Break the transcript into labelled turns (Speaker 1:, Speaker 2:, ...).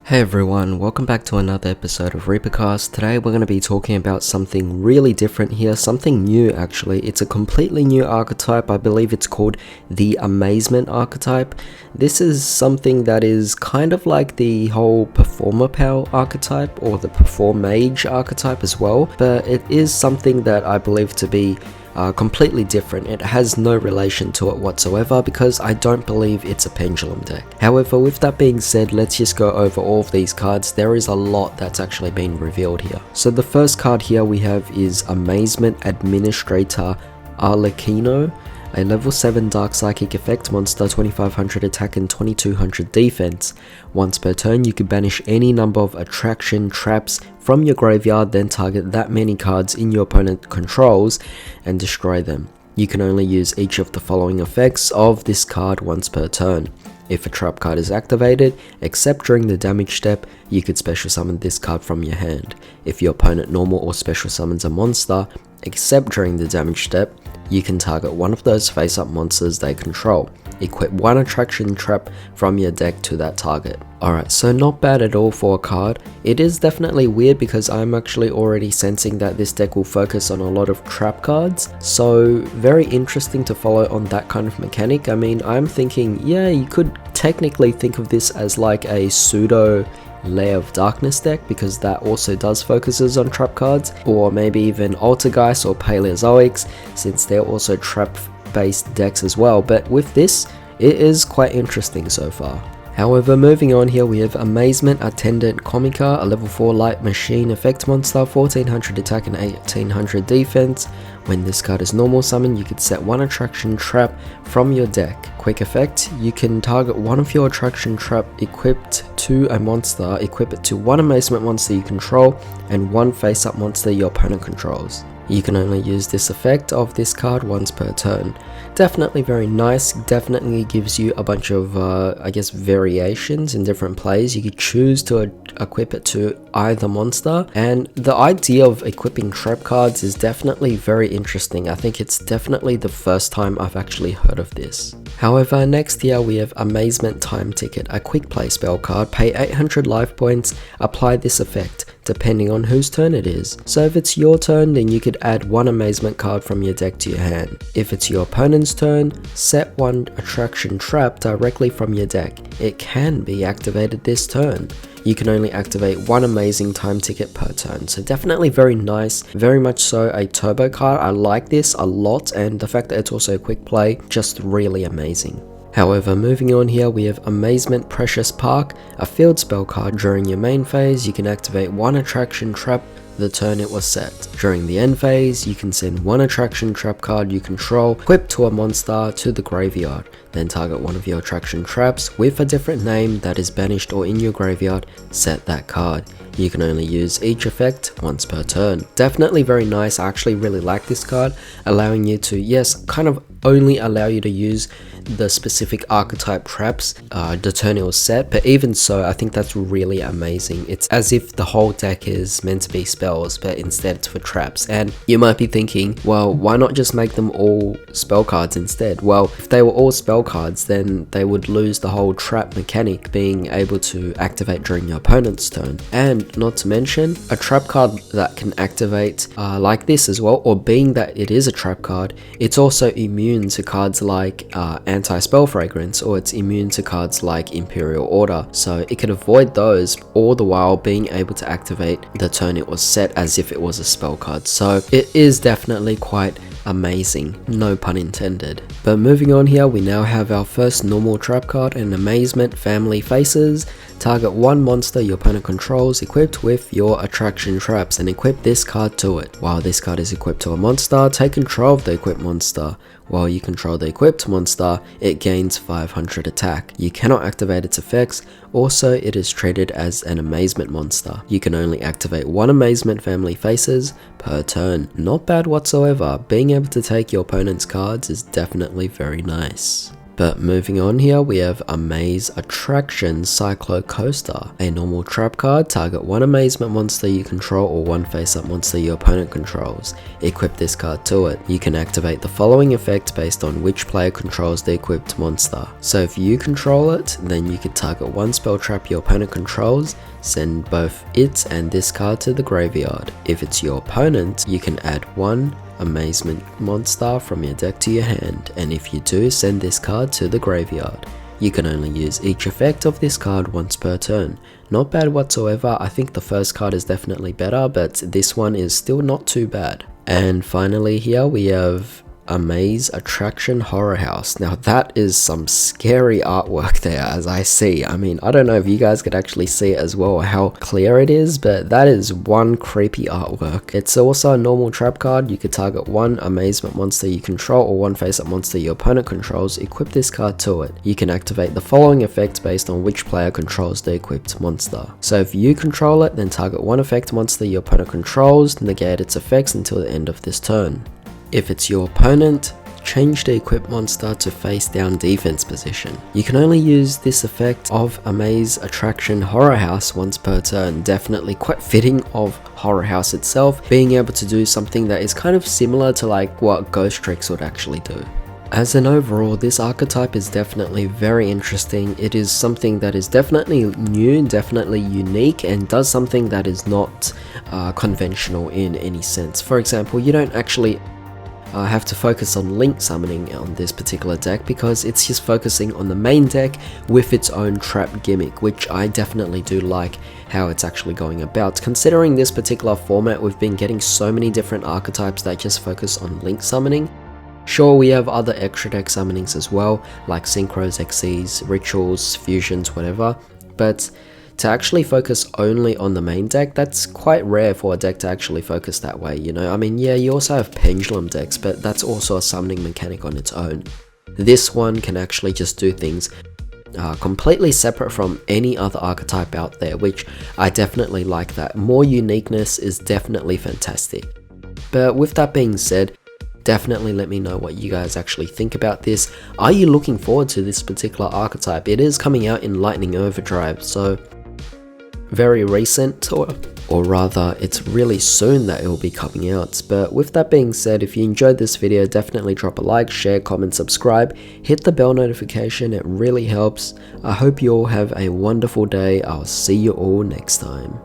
Speaker 1: Hey everyone, welcome back to another episode of ReaperCast. Today we're going to be talking about something really different here, something new actually. It's a completely new archetype. I believe it's called the Amazement archetype. This is something that is kind of like the whole Performer Power archetype or the Perform Mage archetype as well, but it is something that I believe to be completely different. It has no relation to it whatsoever because I don't believe it's a pendulum deck. However, with that being said, let's just go over all of these cards. There is a lot that's actually been revealed here. So the first card here we have is Amazement Administrator Arlecchino, a level 7 Dark Psychic effect monster, 2500 attack and 2200 defense. Once per turn, you can banish any number of attraction traps from your graveyard, then target that many cards in your opponent controls and destroy them. You can only use each of the following effects of this card once per turn. If a trap card is activated, except during the damage step, you could special summon this card from your hand. If your opponent normal or special summons a monster, except during the damage step, you can target one of those face-up monsters they control. Equip one attraction trap from your deck to that target. Alright, so not bad at all for a card. It is definitely weird because I'm actually already sensing that this deck will focus on a lot of trap cards. So very interesting to follow on that kind of mechanic. I mean, I'm thinking, yeah, you could technically think of this as like a pseudo Layer of Darkness deck because that also does focuses on trap cards, or maybe even Altergeist or Paleozoics since they're also trap based decks as well, but with this it is quite interesting so far. However, moving on here, we have Amazement Attendant Comica, a level 4 light machine effect monster, 1400 attack and 1800 defense. When this card is normal summon, you could set one attraction trap from your deck. Quick effect, you can target one of your attraction trap equipped to a monster, equip it to one amazement monster you control, and one face-up monster your opponent controls. You can only use this effect of this card once per turn. Definitely very nice, definitely gives you a bunch of, I guess, variations in different plays. You could choose to equip it to either monster, and the idea of equipping trap cards is definitely very interesting. I think it's definitely the first time I've actually heard of this. However, next here we have Amazement Time Ticket, a quick play spell card. Pay 800 life points, apply this effect depending on whose turn it is. So if it's your turn, then you could add one amazement card from your deck to your hand. If it's your opponent's turn, set one attraction trap directly from your deck. It can be activated this turn. You can only activate one amazing time ticket per turn, so definitely very nice, very much so a turbo card. I like this a lot, and the fact that it's also a quick play, just really amazing. However, moving on here, we have Amazement Precious Park, a field spell card. During your main phase, you can activate one attraction trap the turn it was set. During the end phase, you can send one attraction trap card you control equipped to a monster to the graveyard. Then target one of your attraction traps with a different name that is banished or in your graveyard, set that card. You can only use each effect once per turn. Definitely very nice. I actually really like this card, allowing you to, yes, kind of only allow you to use the specific archetype traps the turn it was set, but even so, I think that's really amazing. It's as if the whole deck is meant to be spells, but instead it's for traps. And you might be thinking, well, why not just make them all spell cards instead? Well, if they were all spell cards, then they would lose the whole trap mechanic being able to activate during your opponent's turn. And not to mention, a trap card that can activate like this as well, or being that it is a trap card, it's also immune to cards like Anti-Spell Fragrance, or it's immune to cards like Imperial Order, so it could avoid those, all the while being able to activate the turn it was set as if it was a spell card. So it is definitely quite amazing, no pun intended. But moving on here, we now have our first normal trap card, an Amazement Family Faces. Target one monster your opponent controls equipped with your attraction traps and equip this card to it. While this card is equipped to a monster, take control of the equipped monster. While you control the equipped monster, it gains 500 attack. You cannot activate its effects. Also, it is treated as an amazement monster. You can only activate one Amazement Family Faces per turn. Not bad whatsoever. Being able to take your opponent's cards is definitely very nice. But moving on here, we have Amaze Attraction Cyclo Coaster. A normal trap card, target one amazement monster you control or one face-up monster your opponent controls. Equip this card to it. You can activate the following effect based on which player controls the equipped monster. So if you control it, then you can target one spell trap your opponent controls, send both it and this card to the graveyard. If it's your opponent, you can add one amazement monster from your deck to your hand, and if you do, send this card to the graveyard. You can only use each effect of this card once per turn. Not bad whatsoever. I think the first card is definitely better, but this one is still not too bad. And finally here we have Amaze Attraction Horror House. Now that is some scary artwork there, as I see. I mean, I don't know if you guys could actually see it as well, how clear it is, but that is one creepy artwork. It's also a normal trap card. You could target one amazement monster you control or one face-up monster your opponent controls. Equip this card to it. You can activate the following effect based on which player controls the equipped monster. So if you control it, then target one effect monster your opponent controls, negate its effects until the end of this turn. If it's your opponent, change the equipped monster to face down defense position. You can only use this effect of Amaze Attraction Horror House once per turn. Definitely quite fitting of Horror House itself, being able to do something that is kind of similar to like what Ghost Tricks would actually do. As an overall, this archetype is definitely very interesting. It is something that is definitely new, definitely unique, and does something that is not conventional in any sense. For example, you don't actually have to focus on link summoning on this particular deck because it's just focusing on the main deck with its own trap gimmick, which I definitely do like how it's actually going about. Considering this particular format, we've been getting so many different archetypes that just focus on link summoning. Sure, we have other extra deck summonings as well, like synchros, XCs, rituals, fusions, whatever, but to actually focus only on the main deck, that's quite rare for a deck to actually focus that way, you know? I mean, yeah, you also have pendulum decks, but that's also a summoning mechanic on its own. This one can actually just do things completely separate from any other archetype out there, which I definitely like that. More uniqueness is definitely fantastic. But with that being said, definitely let me know what you guys actually think about this. Are you looking forward to this particular archetype? It is coming out in Lightning Overdrive, so very recent, or rather it's really soon that it will be coming out. But with that being said, if you enjoyed this video, definitely drop a like, share, comment, subscribe, hit the bell notification, it really helps. I hope you all have a wonderful day. I'll see you all next time.